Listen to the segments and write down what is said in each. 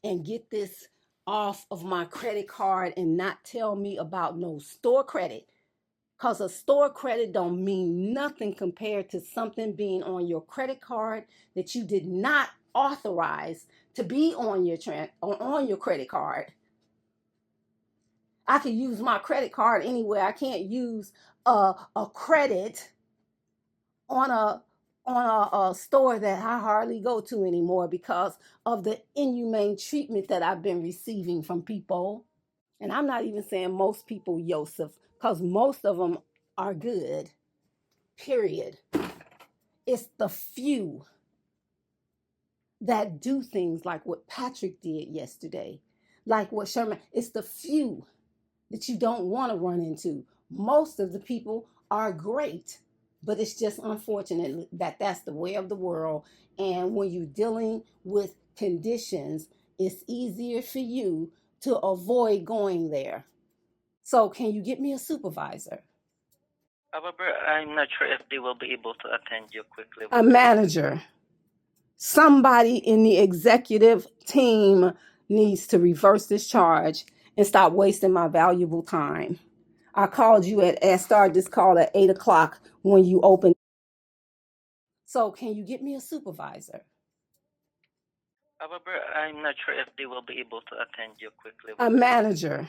and get this off of my credit card and not tell me about no store credit. Because a store credit don't mean nothing compared to something being on your credit card that you did not authorize to be on your credit card. I can use my credit card anywhere. I can't use a credit on a store that I hardly go to anymore because of the inhumane treatment that I've been receiving from people. And I'm not even saying most people, Joseph, because most of them are good, period. It's the few that do things like what Patrick did yesterday, like what Sherman, it's the few that you don't want to run into. Most of the people are great, but it's just unfortunate that that's the way of the world. And when you're dealing with conditions, it's easier for you to avoid going there. So can you get me a supervisor? However, I'm not sure if they will be able to attend you quickly. A manager. Somebody in the executive team needs to reverse this charge and stop wasting my valuable time. I called you started this call at 8 o'clock when you opened. So can you get me a supervisor? However, I'm not sure if they will be able to attend you quickly. A manager.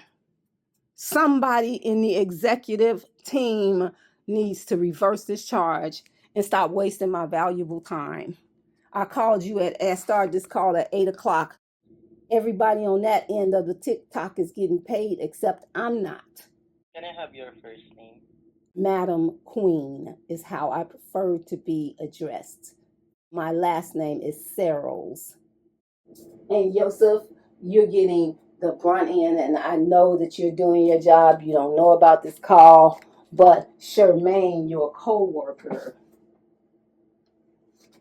Somebody in the executive team needs to reverse this charge and stop wasting my valuable time. I called you started this call at 8 o'clock. Everybody on that end of the TikTok is getting paid except I'm not. Can I have your first name? Madam Queen is how I prefer to be addressed. My last name is Searles. And Joseph, you're getting the brunt end, and I know that you're doing your job. You don't know about this call, but Charmaine, your co-worker,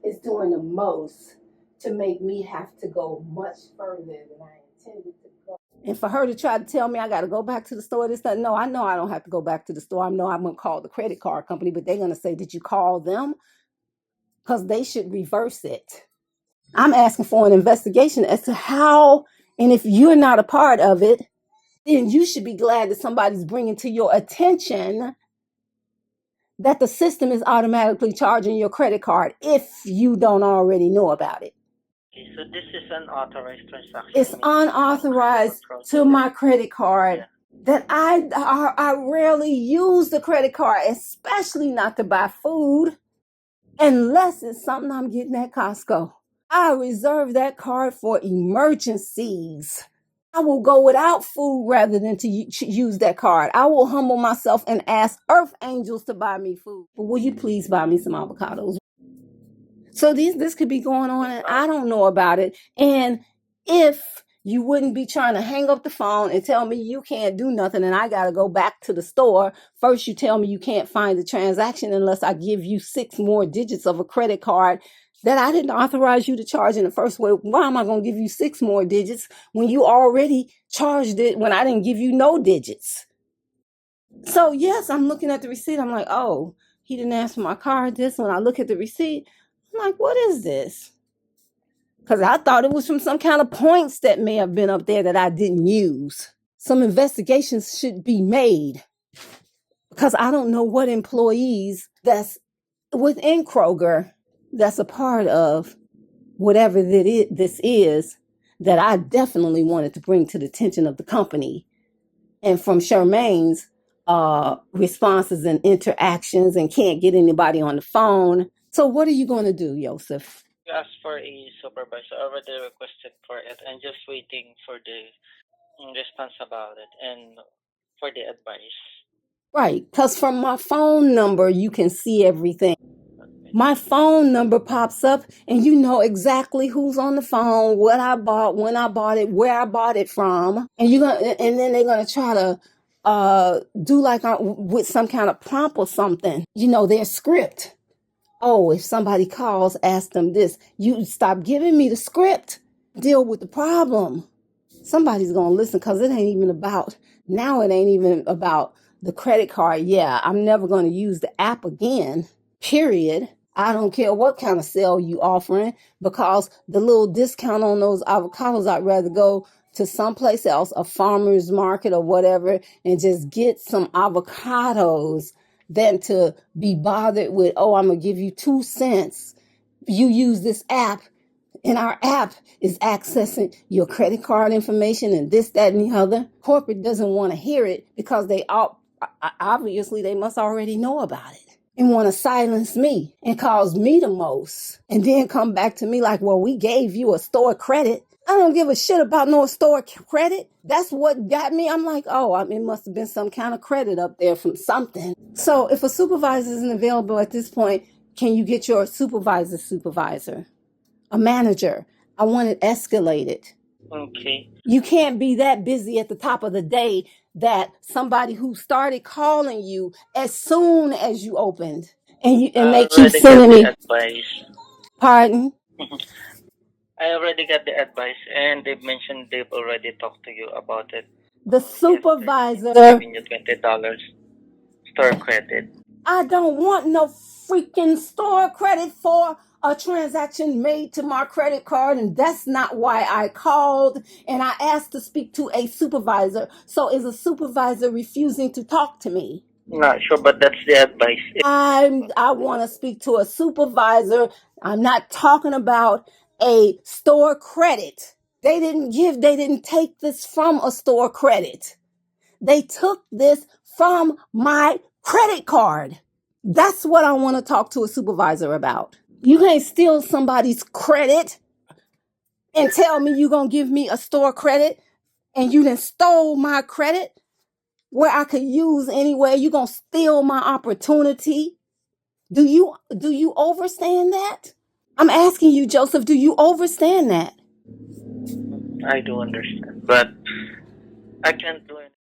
is doing the most to make me have to go much further than I intended to go. And for her to try to tell me I got to go back to the store, no, I know I don't have to go back to the store. I know I'm going to call the credit card company, but they're going to say, did you call them? Because they should reverse it. I'm asking for an investigation as to how, and if you're not a part of it, then you should be glad that somebody's bringing to your attention that the system is automatically charging your credit card if you don't already know about it. Okay, so this is an authorized transaction. It's unauthorized to my credit card that I rarely use the credit card, especially not to buy food, unless it's something I'm getting at Costco. I reserve that card for emergencies. I will go without food rather than to use that card. I will humble myself and ask earth angels to buy me food. But will you please buy me some avocados? So this could be going on and I don't know about it. And if you wouldn't be trying to hang up the phone and tell me you can't do nothing and I got to go back to the store. First, you tell me you can't find the transaction unless I give you 6 more digits of a credit card that I didn't authorize you to charge in the first way. Why am I going to give you 6 more digits when you already charged it when I didn't give you no digits? So yes, I'm looking at the receipt. I'm like, oh, he didn't ask for my card. This when I look at the receipt, I'm like, what is this? Because I thought it was from some kind of points that may have been up there that I didn't use. Some investigations should be made because I don't know what employees that's within Kroger that's a part of whatever this is that I definitely wanted to bring to the attention of the company. And from Charmaine's responses and interactions and can't get anybody on the phone. So what are you going to do, Joseph? Ask for a supervisor. I already requested for it and just waiting for the response about it and for the advice. Right, because from my phone number, you can see everything. My phone number pops up and you know exactly who's on the phone, what I bought, when I bought it, where I bought it from. And then they're going to try to do like with some kind of prompt or something, their script. Oh, if somebody calls, ask them this. You stop giving me the script. Deal with the problem. Somebody's going to listen because it ain't even about the credit card. Yeah, I'm never going to use the app again, period. I don't care what kind of sale you offering, because the little discount on those avocados, I'd rather go to someplace else, a farmer's market or whatever, and just get some avocados than to be bothered with, oh, I'm going to give you 2 cents. You use this app, and our app is accessing your credit card information and this, that, and the other. Corporate doesn't want to hear it because they all, obviously they must already know about it and want to silence me and cause me the most, and then come back to me like, well, we gave you a store credit. I don't give a shit about no store credit. That's what got me. I'm like, oh, it must have been some kind of credit up there from something. So if a supervisor isn't available at this point, can you get your supervisor, a manager? I want it escalated. Okay. You can't be that busy at the top of the day that somebody who started calling you as soon as you opened, and they keep Already got sending the me, advice. pardon? I already got the advice, and they've mentioned they've already talked to you about it. The Yesterday, supervisor, giving you $20 store credit. I don't want no freaking store credit for a transaction made to my credit card, and that's not why I called and I asked to speak to a supervisor. So is a supervisor refusing to talk to me? Not sure, but that's the advice. I want to speak to a supervisor. I'm not talking about a store credit. They didn't take this from a store credit. They took this from my credit card. That's what I want to talk to a supervisor about. You can't steal somebody's credit and tell me you're going to give me a store credit, and you done stole my credit where I could use anyway. You're going to steal my opportunity. Do you understand that? I'm asking you, Joseph, do you understand that? I do understand, but I can't do anything.